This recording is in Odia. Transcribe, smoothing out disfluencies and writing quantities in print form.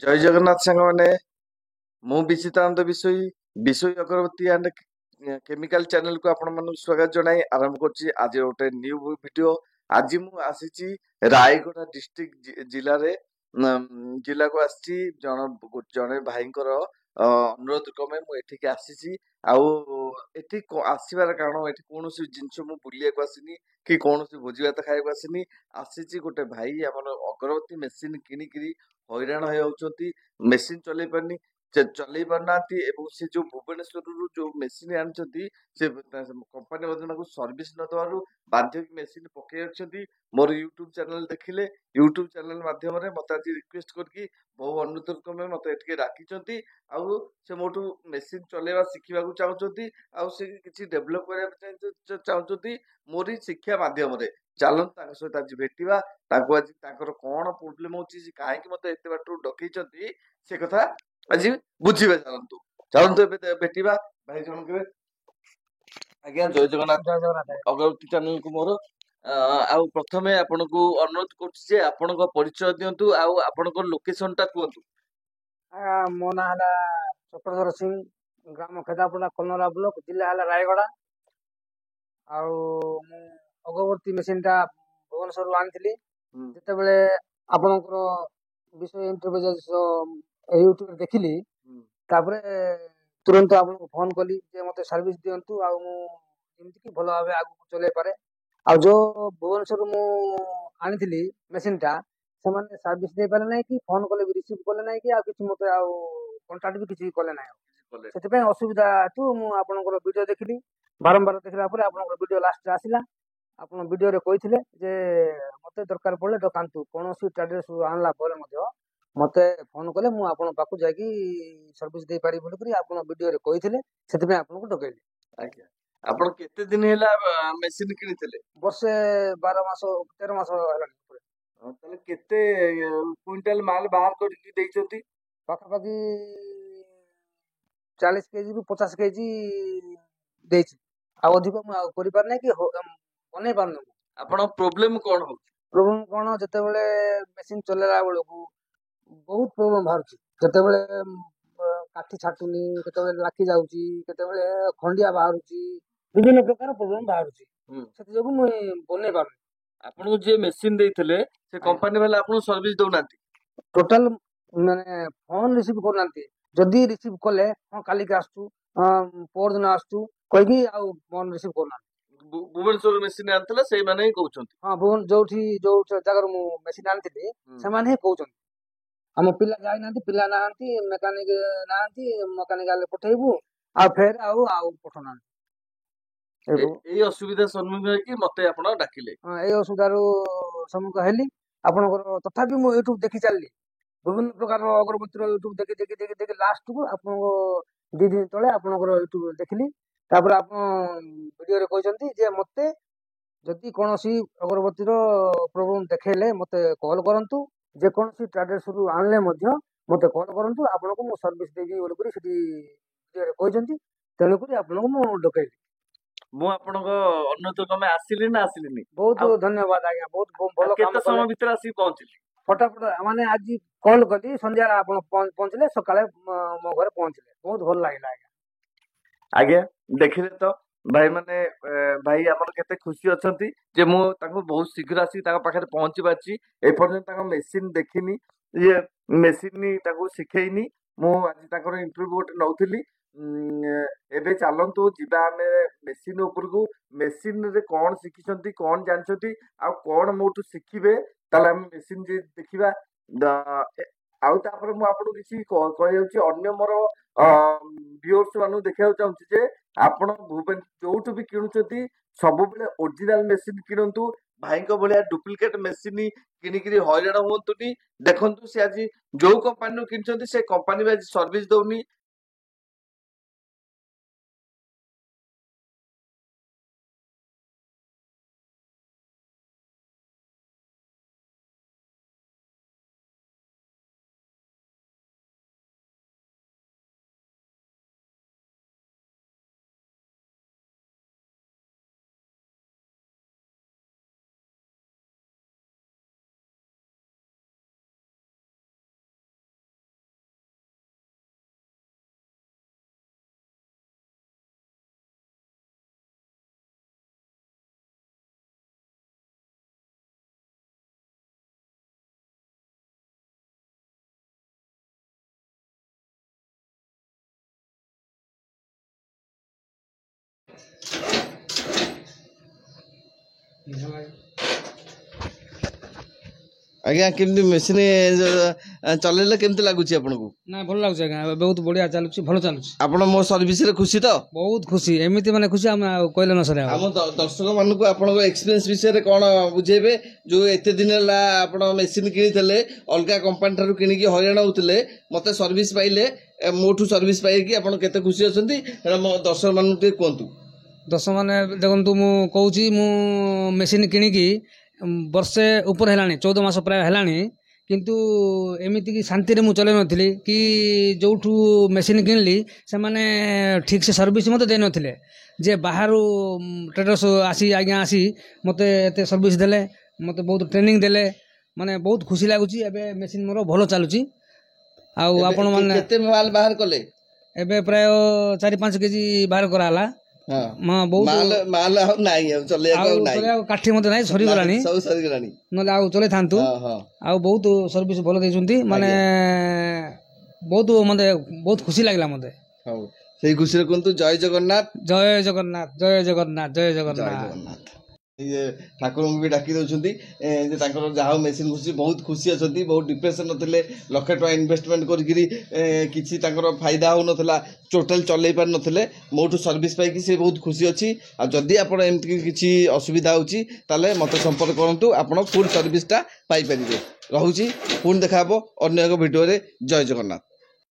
ଜୟ ଜଗନ୍ନାଥ ସାଙ୍ଗମାନେ। ମୁଁ ବିଚିତାନନ୍ଦ ବିଷୋୟୀ ବିଷୋୟୀ ଅଗରବତୀ ଆଣ୍ଡ କେମିକାଲ ଚ୍ୟାନେଲକୁ ଆପଣମାନଙ୍କୁ ସ୍ୱାଗତ ଜଣାଇ ଆରମ୍ଭ କରୁଛି ଆଜି ଗୋଟେ ନ୍ୟୁ ଭିଡିଓ। ଆଜି ମୁଁ ଆସିଛି ରାୟଗଡ଼ା ଡିଷ୍ଟ୍ରିକ୍ଟ ଜିଲ୍ଲାକୁ ଆସିଛି ଜଣେ ଭାଇଙ୍କର ଅନୁରୋଧ କ୍ରମେ ମୁଁ ଏଠିକି ଆସିଛି। ଆଉ ଏଠି ଆସିବାର କାରଣ, ଏଠି କୌଣସି ଜିନିଷ ମୁଁ ବୁଲିବାକୁ ଆସିନି କି କୌଣସି ଭୋଜି ଭାତ ଖାଇବାକୁ ଆସିନି। ଆସିଛି ଗୋଟେ ଭାଇ ଆମର ଅଗରବତୀ ମେସିନ କିଣିକିରି ହଇରାଣ ହେଇଯାଉଛନ୍ତି, ମେସିନ ଚଲେଇ ପାରୁନି, ଚଲେଇ ପାରୁନାହାନ୍ତି। ଏବଂ ସେ ଯୋଉ ଭୁବନେଶ୍ୱରରୁ ଯୋଉ ମେସିନ ଆଣିଛନ୍ତି, ସେ କମ୍ପାନୀ ମଧ୍ୟ ତାଙ୍କୁ ସର୍ଭିସ ନ ଦେବାରୁ ବାଧ୍ୟ ହେଇକି ମେସିନ ପକେଇ ରଖିଛନ୍ତି। ମୋର ୟୁଟ୍ୟୁବ ଚ୍ୟାନେଲ ଦେଖିଲେ, ୟୁଟ୍ୟୁବ ଚ୍ୟାନେଲ ମାଧ୍ୟମରେ ମତେ ଆଜି ରିକ୍ୱେଷ୍ଟ କରିକି ବହୁ ଅନୁରୋଧ କ୍ରମେ ମତେ ଏଠିକି ଡାକିଛନ୍ତି। ଆଉ ସେ ମୋଠୁ ମେସିନ ଚଲେଇବା ଶିଖିବାକୁ ଚାହୁଁଛନ୍ତି, ଆଉ ସେ କିଛି ଡେଭଲପ କରିବା ପାଇଁ ଚାହୁଁଛନ୍ତି ମୋରି ଶିକ୍ଷା ମାଧ୍ୟମରେ। ଚାଲନ୍ତୁ ତାଙ୍କ ସହିତ ଆଜି ଭେଟିବା, ତାଙ୍କୁ ଆଜି ତାଙ୍କର କଣ ପ୍ରୋବ୍ଲେମ ହଉଛି, ସେ କାହିଁକି ମତେ ଏତେ ବାଟରୁ ଡକେଇଛନ୍ତି, ସେ କଥା ଆଜି ବୁଝିବେ। ଚାଲନ୍ତୁ ଚାଲନ୍ତୁ ଏବେ ଭେଟିବା। ଭାଇ ଜଣକ, ଆଜ୍ଞା ଜୟ ଜଗନ୍ନାଥ। ଜୟ ଜଗନ୍ନାଥ। ଅଗରବତୀ ଚ୍ୟାନେଲକୁ ମୋର ଆଉ ପ୍ରଥମେ ଆପଣଙ୍କୁ ଅନୁରୋଧ କରୁଛି ଯେ ଆପଣଙ୍କ ପରିଚୟ ଦିଅନ୍ତୁ ଆଉ ଆପଣଙ୍କ ଲୋକେସନ ଟା କୁହନ୍ତୁ। ମୋ ନାଁ ହେଲା ଚକ୍ରଧର ସିଂ, ଗ୍ରାମ ଖେଦାପଡ଼ା, କଲନରା ବ୍ଲକ, ଜିଲ୍ଲା ହେଲା ରାୟଗଡ଼ା। ଆଉ ମୁଁ ଅଗରବତୀ ମେସିନଟା ଭୁବନେଶ୍ୱରରୁ ଆଣିଥିଲି। ଯେତେବେଳେ ଆପଣଙ୍କର ବିଷୟ ଇଣ୍ଟରଭ୍ୟୁ ୟୁଟ୍ୟୁବରେ ଦେଖିଲି, ତାପରେ ତୁରନ୍ତ ଆପଣଙ୍କୁ ଫୋନ କଲି ଯେ ମତେ ସର୍ଭିସ ଦିଅନ୍ତୁ, ଆଉ ମୁଁ ଯେମିତିକି ଭଲ ଭାବେ ଆଗକୁ ଚଲେଇ ପାରେ। ଆଉ ଯୋଉ ଭୁବନେଶ୍ୱରରୁ ମୁଁ ଆଣିଥିଲି ମେସିନଟା, ସେମାନେ ସର୍ଭିସ ଦେଇପାରିଲେ ନାହିଁ, କି ଫୋନ କଲେ ବି ରିସିଭ କଲେ ନାହିଁ, କି ଆଉ କିଛି ମତେ ଆଉ କଣ୍ଟାକ୍ଟ ବି କିଛି କଲେ ନାହିଁ। ସେଥିପାଇଁ ଅସୁବିଧା ହେତୁ ମୁଁ ଆପଣଙ୍କର ଭିଡିଓ ଦେଖିଲି। ବାରମ୍ବାର ଦେଖିଲା ପରେ ଆପଣଙ୍କର ଭିଡିଓ ଲାଷ୍ଟରେ ଆସିଲା। ଆପଣ ଭିଡିଓରେ କହିଥିଲେ ଯେ ମତେ ଦରକାର ପଡିଲେ ଡକାନ୍ତୁ, କୌଣସି ଟ୍ରାଡେସ୍ ଆଣିଲା ପରେ ମଧ୍ୟ ମତେ ଫୋନ କଲେ ମୁଁ ଆପଣଙ୍କ ପାଖକୁ ଯାଇକି ସର୍ଭିସ ଦେଇପାରିବି ବୋଲିକରି ଆପଣ ଭିଡିଓରେ କହିଥିଲେ। ସେଥିପାଇଁ ଆପଣଙ୍କୁ ଡକେଇଲି। ଆଜ୍ଞା, ଆପଣ କେତେ ଦିନ ହେଲା ମେସିନ କିଣିଥିଲେ? ବର୍ଷେ 12 ମାସ 13 ମାସ ହେଲାଣି। ତାହେଲେ କେତେ କୁଇଣ୍ଟାଲ ମାଲ ବାହାର କରିକି ଦେଇଛନ୍ତି? ପାଖାପାଖି 40 କେଜିରୁ 50 କେଜି ଦେଇଛି। ଆଉ ଅଧିକ ମୁଁ ଆଉ କରିପାରି ନାହିଁ, କି ବନେଇ ପାରୁନି। ଆପଣଙ୍କ ପ୍ରୋବ୍ଲେମ କଣ ହଉଛି? ପ୍ରୋବ୍ଲେମ କଣ, ଯେତେବେଳେ ମେସିନ ଚଲେଇଲା ବେଳକୁ ବହୁତ ପ୍ରୋବ୍ଲେମ ବାହାରୁଛି। କେତେବେଳେ କାଠି ଛାଟୁନି, କେତେବେଳେ ଲାଖି ଯାଉଛି, କେତେବେଳେ ଖଣ୍ଡିଆ ବାହାରୁଛି, ବିଭିନ୍ନ ପ୍ରକାର ପ୍ରୋବ୍ଲେମ ବାହାରୁଛି। ସେଥିଯୋଗୁଁ ମୁଁ ବନେଇ ପାରୁନି। ଆପଣଙ୍କୁ ଯିଏ ମେସିନ ଦେଇଥିଲେ ସେ କମ୍ପାନୀ ବାଲା ଆପଣଙ୍କୁ ସର୍ଭିସ ଦଉନାହାନ୍ତି? ଟୋଟାଲ ମାନେ ଫୋନ ରିସିଭ କରୁନାହାନ୍ତି। ଯଦି ରିସିଭ କଲେ, ହଁ କାଲିକି ଆସୁଛୁ, ପରଦିନ ଆସୁଛୁ କହିକି ଆଉ ଫୋନ ରିସିଭ କରୁନାହାନ୍ତି। ଭୁବନେଶ୍ୱର ମେସିନ ଆଣିଥିଲେ ସେଇମାନେ ହିଁ କହୁଛନ୍ତି? ହଁ, ଯୋଉ ଜାଗାରୁ ମୁଁ ମେସିନ ଆଣିଥିଲି ସେମାନେ ହିଁ କହୁଛନ୍ତି। ଆମ ପିଲା ଯାଇନାହାନ୍ତି, ପିଲା ନାହାନ୍ତି, ମେକାନିକ ନାହାନ୍ତି, ମେକାନିକାଲ ପଠେଇବୁ, ଆଉ ଫେର ଆଉ ପଠଉନାହାନ୍ତି। ଏଇ ଅସୁବିଧା ସମ୍ମୁଖୀନ ହେଇକି ମତେ ଆପଣ ଡାକିଲେ? ଏଇ ଅସୁବିଧାରୁ ସମ୍ମୁଖୀନ ହେଲି ଆପଣଙ୍କର। ତଥାପି ମୁଁ ୟୁଟ୍ୟୁବ ଦେଖି ଚାଲିଲି, ବିଭିନ୍ନ ପ୍ରକାର ଅଗରବତୀର ୟୁଟ୍ୟୁବ ଦେଖି ଲାଷ୍ଟକୁ ଆପଣଙ୍କ 2 ଦିନ ତଳେ ଆପଣଙ୍କର ୟୁଟ୍ୟୁବ ଦେଖିଲି। ତାପରେ ଆପଣ ଭିଡିଓରେ କହିଛନ୍ତି ଯେ ମତେ ଯଦି କୌଣସି ଅଗରବତୀର ପ୍ରୋବ୍ଲେମ ଦେଖେଇଲେ ମତେ କଲ୍ କରନ୍ତୁ, ଯେକୌଣସି ଟ୍ରାଡେସରୁ ଆଣିଲେ ମଧ୍ୟ ମତେ କଲ୍ କରନ୍ତୁ, ଆପଣଙ୍କୁ ମୁଁ ସର୍ଭିସ ଦେବି ବୋଲିକରି ସେଠି ଭିଡିଓରେ କହିଛନ୍ତି। ତେଣୁକରି ଆପଣଙ୍କୁ ମୁଁ ଡକେଇଲି। ମୁଁ ଆପଣଙ୍କ ଅନୁରୋଧ କ୍ରମେ ଆସିଲି ନା ଆସିଲିନି? ବହୁତ ଧନ୍ୟବାଦ ଆଜ୍ଞା, ବହୁତ ଭଲ କାମ କେତେ ସମୟ ଭିତରେ ଆସିକି ପହଞ୍ଚିଲି? ଫଟାଫଟ ମାନେ ଆଜି କଲ୍ କଲି, ସନ୍ଧ୍ୟାରେ ଆପଣ ପହଞ୍ଚିଲେ, ସକାଳେ ମୋ ଘରେ ପହଞ୍ଚିଲେ। ବହୁତ ଭଲ ଲାଗିଲା ଆଜ୍ଞା। ଆଜ୍ଞା, ଦେଖିଲେ ତ ଭାଇ ମାନେ, ଭାଇ ଆମର କେତେ ଖୁସି ଅଛନ୍ତି ଯେ ମୁଁ ତାଙ୍କୁ ବହୁତ ଶୀଘ୍ର ଆସିକି ତାଙ୍କ ପାଖରେ ପହଞ୍ଚି ପାରିଛି। ଏପର୍ଯ୍ୟନ୍ତ ତାଙ୍କ ମେସିନ ଦେଖିନି, ଇଏ ମେସିନ ତାଙ୍କୁ ଶିଖେଇନି। ମୁଁ ଆଜି ତାଙ୍କର ଇଣ୍ଟରଭ୍ୟୁ ଗୋଟେ ନଉଥିଲି। ଏବେ ଚାଲନ୍ତୁ ଯିବା ଆମେ ମେସିନ ଉପରକୁ। ମେସିନରେ କଣ ଶିଖିଛନ୍ତି, କଣ ଜାଣିଛନ୍ତି, ଆଉ କଣ ମୋଠୁ ଶିଖିବେ, ତାହେଲେ ଆମେ ମେସିନ ଦେଖିବା। ଆଉ ତାପରେ ମୁଁ ଆପଣଙ୍କୁ କିଛି କହିଯାଉଛି, ଅନ୍ୟ ମୋର ଭିଉଅର୍ସ ମାନଙ୍କୁ ଦେଖିବାକୁ ଚାହୁଁଛି ଯେ ଆପଣ ଯୋଉଠୁ ବି କିଣୁଛନ୍ତି ସବୁବେଳେ ଓରିଜିନାଲ ମେସିନ କିଣନ୍ତୁ। ଭାଇଙ୍କ ଭଳିଆ ଡୁପ୍ଲିକେଟ ମେସିନ କିଣିକିରି ହଇରାଣ ହୁଅନ୍ତୁନି। ଦେଖନ୍ତୁ, ସେ ଆଜି ଯୋଉ କମ୍ପାନୀରୁ କିଣିଛନ୍ତି ସେ କମ୍ପାନୀ ବି ଆଜି ସର୍ଭିସ ଦଉନି। ଆଜ୍ଞା କେମିତି ମେସିନ୍ ଚଲେଇଲେ କେମିତି ଲାଗୁଛି ଆପଣଙ୍କୁ? ନା ଭଲ ଲାଗୁଛି ଆଜ୍ଞା, ବହୁତ ବଢିଆ ଚାଲୁଛି, ଭଲ ଚାଲୁଛି। ଆପଣ ମୋ ସର୍ଭିସରେ ଖୁସି ତ? ବହୁତ ଖୁସି, ଏମିତି ମାନେ ଖୁସି ଆମେ ଆଉ କହିଲେ ନ ସରେ। ଆମ ଦର୍ଶକ ମାନଙ୍କୁ ଆପଣଙ୍କ ଏକ୍ସପିରିଏନ୍ସ ବିଷୟରେ କଣ ବୁଝେଇବେ? ଯୋଉ ଏତେ ଦିନ ହେଲା ଆପଣ ମେସିନ୍ କିଣିଥିଲେ, ଅଲଗା କମ୍ପାନୀ ଠାରୁ କିଣିକି ହଇରାଣ ହଉଥିଲେ, ମତେ ସର୍ଭିସ ପାଇଲେ, ମୋଠୁ ସର୍ଭିସ ପାଇକି ଆପଣ କେତେ ଖୁସି ଅଛନ୍ତି ସେଇଟା ମୋ ଦର୍ଶକ ମାନଙ୍କୁ ଟିକେ କୁହନ୍ତୁ। ଦର୍ଶକ ମାନେ ଦେଖନ୍ତୁ, ମୁଁ କହୁଛି, ମୁଁ ମେସିନ୍ କିଣିକି ବର୍ଷେ ଉପରେ ହେଲାଣି, 14 ମାସ ପ୍ରାୟ ହେଲାଣି, କିନ୍ତୁ ଏମିତିକି ଶାନ୍ତିରେ ମୁଁ ଚଲେଇ ନଥିଲି କି ଯୋଉଠୁ ମେସିନ୍ କିଣିଲି ସେମାନେ ଠିକ୍ ସେ ସର୍ଭିସ୍ ମୋତେ ଦେଇନଥିଲେ। ଯେ ବାହାରୁ ଟ୍ରେଡର୍ସ ଆସି ମୋତେ ଏତେ ସର୍ଭିସ୍ ଦେଲେ, ମୋତେ ବହୁତ ଟ୍ରେନିଂ ଦେଲେ, ମାନେ ବହୁତ ଖୁସି ଲାଗୁଛି। ଏବେ ମେସିନ୍ ମୋର ଭଲ ଚାଲୁଛି। ଆଉ ଆପଣ ମାନେ କେତେ ମାଲ ବାହାର କଲେ? ଏବେ ପ୍ରାୟ 4-5 କେଜି ବାହାର କରାହେଲା। ମାଲ ଆଉ ନାହିଁ, ଆଉ ଚଲେଇବାକୁ ଆଉ ନାହିଁ, କାଠି ମଧ୍ୟ ନାହିଁ, ସରିଗଲାଣି, ସବୁ ସରିଗଲାଣି, ନହେଲେ ଆଉ ଚଲେଇଥାନ୍ତୁ। ଆଉ ବହୁତ ସର୍ଭିସ ଭଲ ଦେଇଛନ୍ତି, ମାନେ ବହୁତ ମତେ ବହୁତ ଖୁସି ଲାଗିଲା ମତେ। ହଉ, ସେଇ ଖୁସିରେ କୁହନ୍ତୁ ଜୟ ଜଗନ୍ନାଥ, ଜୟ ଜଗନ୍ନାଥ, ଜୟ ଜଗନ୍ନାଥ, ଜୟ ଜଗନ୍ନାଥ। ଇଏ ଠାକୁରଙ୍କୁ ବି ଡାକି ଦଉଛନ୍ତି ଯେ ତାଙ୍କର ଯାହା ହଉ ମେସିନ୍ ଖୁସି, ବହୁତ ଖୁସି ଅଛନ୍ତି। ବହୁତ ଡିପ୍ରେସନ୍ ଥିଲେ, ଲକ୍ଷେ ଟଙ୍କା ଇନଭେଷ୍ଟମେଣ୍ଟ କରିକିରି କିଛି ତାଙ୍କର ଫାଇଦା ହେଉନଥିଲା, ଟୋଟାଲ ଚଲେଇ ପାରିନଥିଲେ, ମୋଠୁ ସର୍ଭିସ୍ ପାଇକି ସେ ବହୁତ ଖୁସି ଅଛି। ଆଉ ଯଦି ଆପଣ ଏମିତି କିଛି ଅସୁବିଧା ହେଉଛି ତାହେଲେ ମୋତେ ସମ୍ପର୍କ କରନ୍ତୁ, ଆପଣ ଫୁଲ୍ ସର୍ଭିସଟା ପାଇପାରିବେ। ରହୁଛି, ପୁଣି ଦେଖା ହେବ ଅନ୍ୟ ଏକ ଭିଡ଼ିଓରେ। ଜୟ ଜଗନ୍ନାଥ।